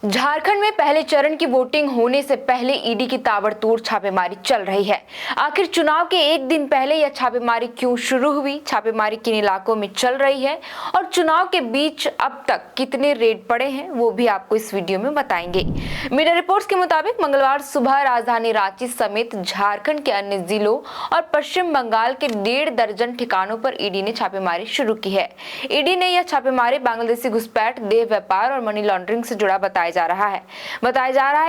झारखंड में पहले चरण की वोटिंग होने से पहले ईडी की ताबड़तोड़ छापेमारी चल रही है। आखिर चुनाव के एक दिन पहले यह छापेमारी क्यों शुरू हुई, छापेमारी किन इलाकों में चल रही है और चुनाव के बीच अब तक कितने रेड पड़े हैं, वो भी आपको इस वीडियो में बताएंगे। मीडिया रिपोर्ट्स के मुताबिक मंगलवार सुबह राजधानी रांची समेत झारखंड के अन्य जिलों और पश्चिम बंगाल के 1.5 दर्जन ठिकानों पर ईडी ने छापेमारी शुरू की है। ईडी ने यह छापेमारी बांग्लादेशी घुसपैठ, देह व्यापार और मनी लॉन्ड्रिंग से जुड़ा बताया जा रहा है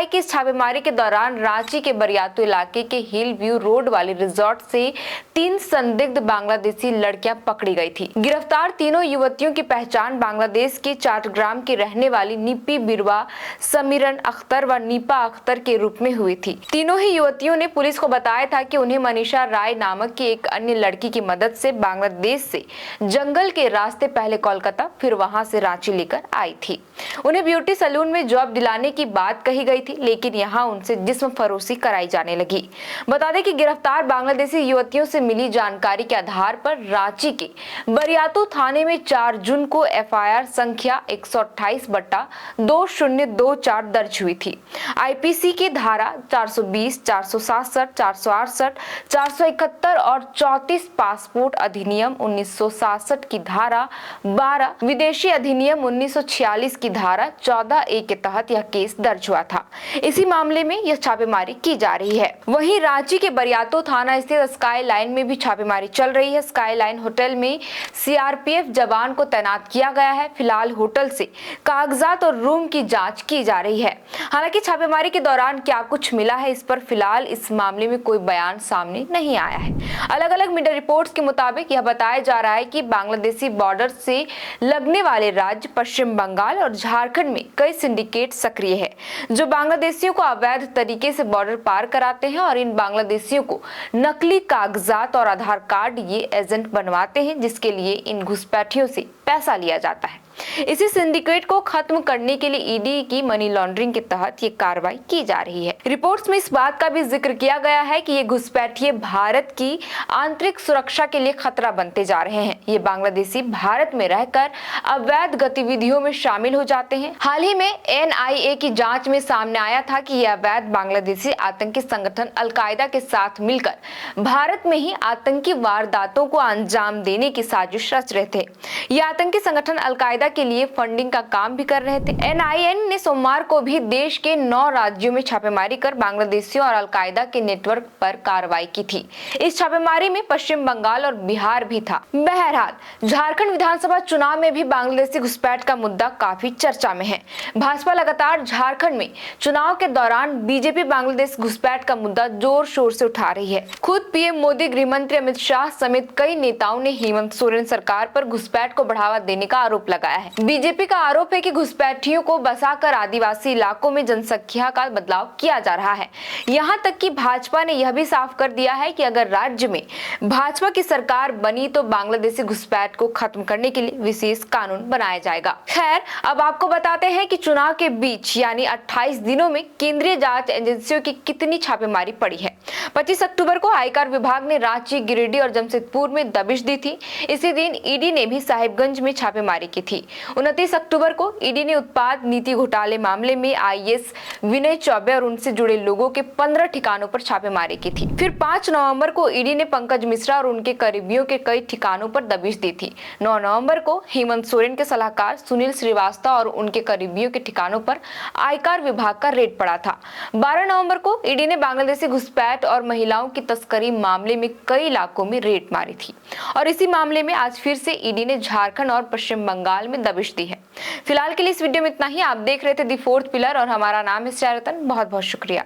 कि इस छापेमारी के दौरान रांची के बरियातू इलाके के हिल व्यू रोड वाले रिजॉर्ट से 3 संदिग्ध बांग्लादेशी लड़कियां पकड़ी गई थी। गिरफ्तार तीनों युवतियों की पहचान बांग्लादेश के चट्टग्राम की रहने वाली निपी बिरवा, समीरन अख्तर व नीपा अख्तर के रूप में हुई थी। तीनों ही युवतियों ने पुलिस को बताया था कि उन्हें मनीषा राय नामक की एक अन्य लड़की की मदद से बांग्लादेश से जंगल के रास्ते पहले कोलकाता फिर वहां से रांची लेकर आई थी। उन्हें ब्यूटी सैलून में जॉब दिलाने की बात कही गई थी, लेकिन यहां उनसे जिस्म फरोशी कराई जाने लगी। बता दें कि गिरफ्तार बांग्लादेशी युवतियों से मिली जानकारी के आधार पर रांची के बरियातू थाने में 4 जून को एफआईआर संख्या 128/2024 दर्ज हुई थी। आईपीसी की धारा 420, 467, 468, 471 और 34 पासपोर्ट अधिनियम 1967 की धारा 12, विदेशी अधिनियम 1946 की धारा 14A के तहत यह केस दर्ज हुआ था। इसी मामले में यह छापेमारी की जा रही है। वहीं रांची के बरियातू थाना स्थित स्काई लाइन में भी छापेमारी चल रही है। स्काई लाइन होटल में सीआरपीएफ जवान को तैनात किया गया है। फिलहाल होटल से कागजात और रूम की जांच की जा रही है। हालांकि छापेमारी के दौरान क्या कुछ मिला है, इस पर फिलहाल इस मामले में कोई बयान सामने नहीं आया है। अलग अलग मीडिया रिपोर्ट्स के मुताबिक यह बताया जा रहा है कि बांग्लादेशी बॉर्डर से लगने वाले राज्य पश्चिम बंगाल और झारखंड में कई सिंडिकेट सक्रिय है, जो बांग्लादेशियों को अवैध तरीके से बॉर्डर पार कराते हैं और इन बांग्लादेशियों को नकली कागजात और आधार कार्ड ये एजेंट बनवाते हैं, जिसके लिए इन घुसपैठियों से पैसा लिया जाता है। इसी सिंडिकेट को खत्म करने के लिए ईडी की मनी लॉन्ड्रिंग के तहत ये कार्रवाई की जा रही है। रिपोर्ट्स में इस बात का भी जिक्र किया गया है कि ये घुसपैठिए भारत की आंतरिक सुरक्षा के लिए खतरा बनते जा रहे हैं। ये बांग्लादेशी भारत में रहकर अवैध गतिविधियों में शामिल हो जाते हैं। हाल ही में एनआईए की जांच में सामने आया था कि ये अवैध बांग्लादेशी आतंकी संगठन अलकायदा के साथ मिलकर भारत में ही आतंकी वारदातों को अंजाम देने की साजिश रच रहे थे। ये आतंकी संगठन अलकायदा के लिए फंडिंग का काम भी कर रहे थे। एनआईए ने सोमवार को भी देश के 9 राज्यों में छापेमारी कर बांग्लादेशियों और अलकायदा के नेटवर्क पर कार्रवाई की थी। इस छापेमारी में पश्चिम बंगाल और बिहार भी था। बहरहाल झारखंड विधानसभा चुनाव में भी बांग्लादेशी घुसपैठ का मुद्दा काफी चर्चा में है। भाजपा लगातार झारखंड में चुनाव के दौरान बीजेपी बांग्लादेश घुसपैठ का मुद्दा जोर शोर से उठा रही है। खुद पीएम मोदी, गृह मंत्री अमित शाह समेत कई नेताओं ने हेमंत सोरेन सरकार पर घुसपैठ को बढ़ावा देने का आरोप लगाया है। बीजेपी का आरोप है कि घुसपैठियों को बसाकर आदिवासी इलाकों में जनसंख्या का बदलाव किया जा रहा है। यहां तक कि भाजपा ने यह भी साफ कर दिया है कि अगर राज्य में भाजपा की सरकार बनी तो बांग्लादेशी घुसपैठ को खत्म करने के लिए विशेष कानून बनाया जाएगा। खैर, अब आपको बताते हैं कि चुनाव के बीच यानी 28 दिनों में केंद्रीय जांच एजेंसियों की कितनी छापेमारी पड़ी है। 25 अक्टूबर को आयकर विभाग ने रांची, गिरिडीह और जमशेदपुर में दबिश दी थी। इसी दिन ईडी ने भी साहिबगंज में छापेमारी की थी। 29 अक्टूबर को ईडी ने उत्पाद नीति घोटाले मामले में आईएएस विनय चौबे और उनसे जुड़े लोगों के 15 ठिकानों पर छापेमारी की थी। फिर 5 नवंबर को ईडी ने पंकज मिश्रा और उनके करीबियों के कई ठिकानों पर दबिश दी थी। 9 नवंबर को हेमंत सोरेन के सलाहकार सुनील श्रीवास्तव और उनके करीबियों के ठिकानों पर आयकर विभाग का रेड पड़ा था। 12 नवंबर को ईडी ने बांग्लादेशी घुसपैठ और महिलाओं की तस्करी मामले में कई इलाकों में रेड मारी थी और इसी मामले में आज फिर से ईडी ने झारखंड और पश्चिम बंगाल में दबिश दी है। फिलहाल के लिए इस वीडियो में इतना ही। आप देख रहे थे दी फोर्थ पिलर और हमारा नाम है श्रेया रतन। बहुत बहुत शुक्रिया।